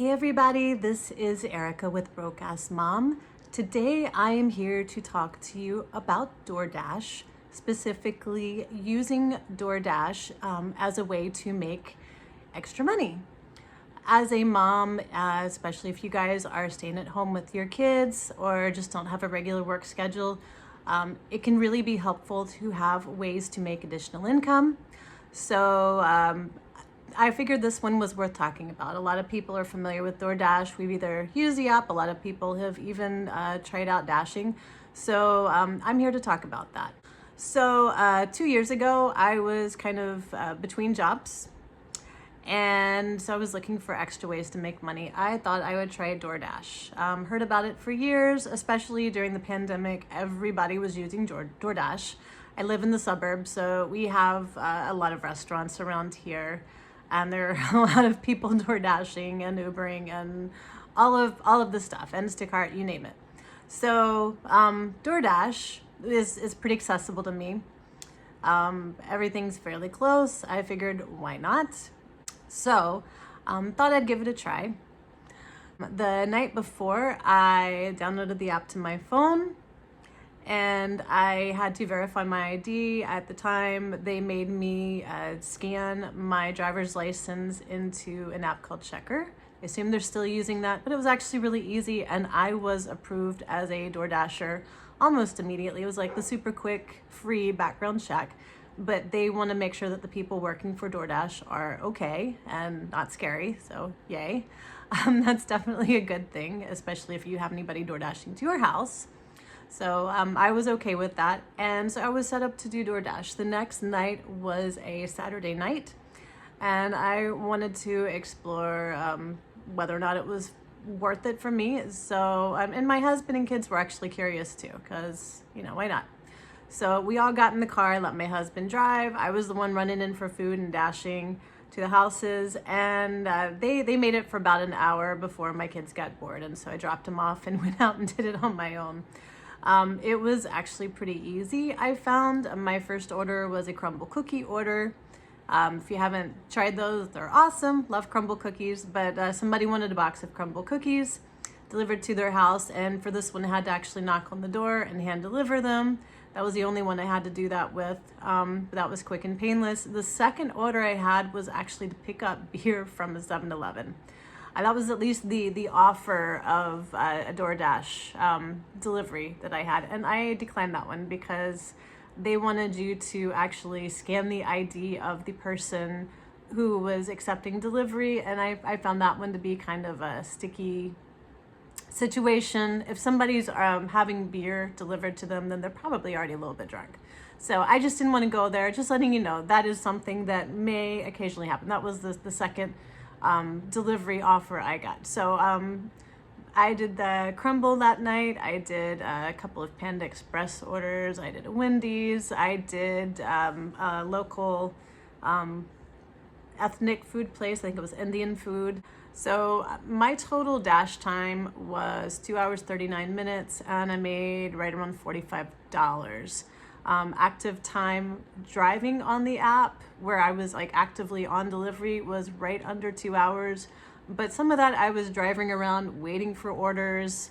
Hey everybody, this is Erica with Broke Ass Mom. Today I am here to talk to you about DoorDash, specifically using DoorDash as a way to make extra money. As a mom, especially if you guys are staying at home with your kids or just don't have a regular work schedule, it can really be helpful to have ways to make additional income. So I figured this one was worth talking about. A lot of people are familiar with DoorDash. We've either used the app, a lot of people have even tried out dashing. So I'm here to talk about that. So 2 years ago, I was kind of between jobs. And so I was looking for extra ways to make money. I thought I would try DoorDash. Heard about it for years, especially during the pandemic. Everybody was using DoorDash. I live in the suburbs, so we have a lot of restaurants around here. And there are a lot of people DoorDashing and Ubering and all of the stuff, Instacart, you name it. So DoorDash is pretty accessible to me. Everything's fairly close. I figured, why not? So thought I'd give it a try. The night before, I downloaded the app to my phone, and I had to verify my ID. At the time, they made me scan my driver's license into an app called Checker. I assume they're still using that, but it was actually really easy, and I was approved as a DoorDasher almost immediately. It was like the super quick, free background check, but they want to make sure that the people working for DoorDash are okay and not scary, so yay. That's definitely a good thing, especially if you have anybody DoorDashing to your house. So I was okay with that. And so I was set up to do DoorDash. The next night was a Saturday night, and I wanted to explore whether or not it was worth it for me. So, and my husband and kids were actually curious too, because, why not? So we all got in the car, I let my husband drive. I was the one running in for food and dashing to the houses, and they made it for about an hour before my kids got bored. And so I dropped them off and went out and did it on my own. It was actually pretty easy. I found my first order was a crumble cookie order. If you haven't tried those, they're awesome. Love crumble cookies, but somebody wanted a box of crumble cookies delivered to their house, and for this one I had to actually knock on the door and hand deliver them. That was the only one I had to do that with, but that was quick and painless. The second order I had was actually to pick up beer from a 7-Eleven. That was at least the offer of a DoorDash delivery that I had, and I declined that one because they wanted you to actually scan the ID of the person who was accepting delivery, and I found that one to be kind of a sticky situation. If somebody's having beer delivered to them, then they're probably already a little bit drunk. So I just didn't want to go there. Just letting you know, that is something that may occasionally happen. That was the second delivery offer I got. So I did the crumble that night. I did a couple of Panda Express orders. I did a Wendy's. I did a local ethnic food place. I think it was Indian food. So my total dash time was 2 hours, 39 minutes, and I made right around $45. Active time driving on the app, where I was like actively on delivery, was right under 2 hours. But some of that I was driving around waiting for orders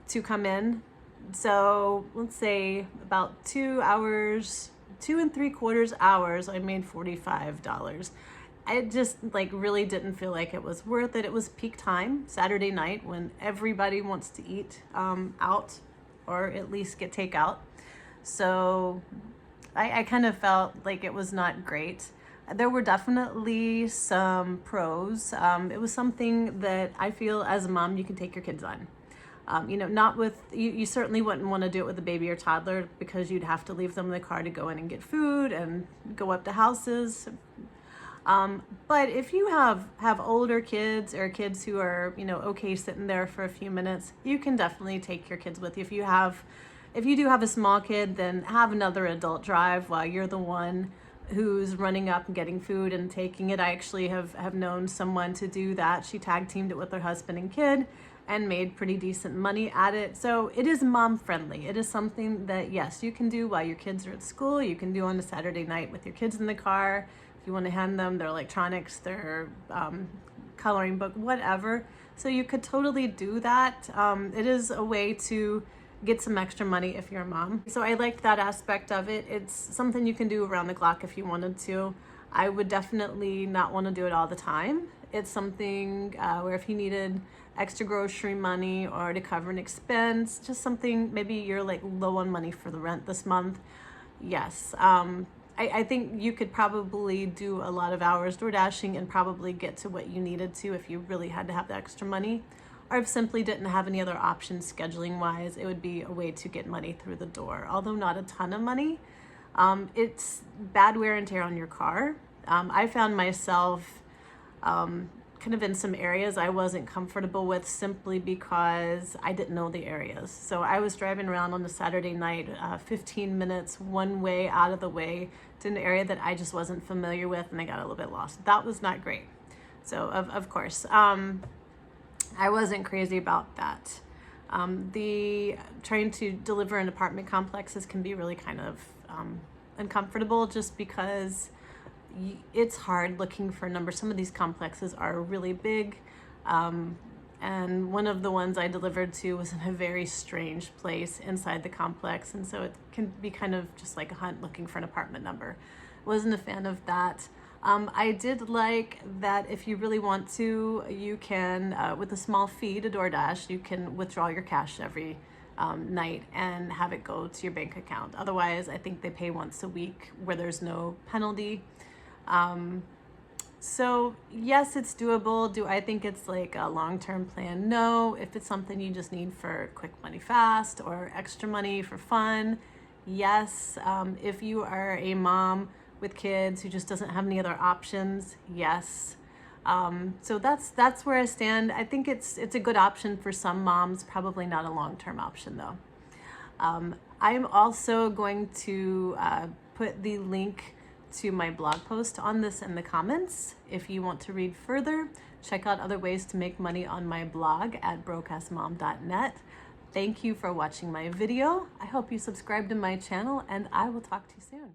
to come in. So let's say about 2 hours, 2 3/4 hours, I made $45. I just really didn't feel like it was worth it. It was peak time, Saturday night, when everybody wants to eat out or at least get takeout. So I kind of felt like it was not great. There were definitely some pros. It was something that I feel as a mom you can take your kids on. Not with, you certainly wouldn't want to do it with a baby or toddler, because you'd have to leave them in the car to go in and get food and go up to houses. But if you have older kids or kids who are, okay sitting there for a few minutes, you can definitely take your kids with you. If you do have a small kid, then have another adult drive while you're the one who's running up and getting food and taking it. I actually have known someone to do that. She tag teamed it with her husband and kid and made pretty decent money at it. So it is mom friendly. It is something that, yes, you can do while your kids are at school. You can do on a Saturday night with your kids in the car. If you want to hand them their electronics, their coloring book, whatever. So you could totally do that. It is a way to get some extra money if you're a mom. So I liked that aspect of it. It's something you can do around the clock if you wanted to. I would definitely not want to do it all the time. It's something where if you needed extra grocery money or to cover an expense, just something, maybe you're like low on money for the rent this month. Yes, I think you could probably do a lot of hours door dashing and probably get to what you needed to if you really had to have the extra money, or if simply didn't have any other options scheduling wise. It would be a way to get money through the door, although not a ton of money. It's bad wear and tear on your car. I found myself kind of in some areas I wasn't comfortable with simply because I didn't know the areas. So I was driving around on a Saturday night, 15 minutes one way out of the way to an area that I just wasn't familiar with, and I got a little bit lost. That was not great. So of course, I wasn't crazy about that. The trying to deliver in apartment complexes can be really kind of uncomfortable, just because it's hard looking for a number. Some of these complexes are really big, and one of the ones I delivered to was in a very strange place inside the complex, and so it can be kind of just like a hunt looking for an apartment number. Wasn't a fan of that. I did like that if you really want to, you can, with a small fee to DoorDash, you can withdraw your cash every night and have it go to your bank account. Otherwise, I think they pay once a week where there's no penalty. So yes, it's doable. Do I think it's like a long-term plan? No. If it's something you just need for quick money fast or extra money for fun, yes. If you are a mom with kids who just doesn't have any other options, yes. So that's where I stand. I think it's a good option for some moms, probably not a long-term option though. I'm also going to put the link to my blog post on this in the comments. If you want to read further, check out other ways to make money on my blog at brokeassmom.net. Thank you for watching my video. I hope you subscribe to my channel, and I will talk to you soon.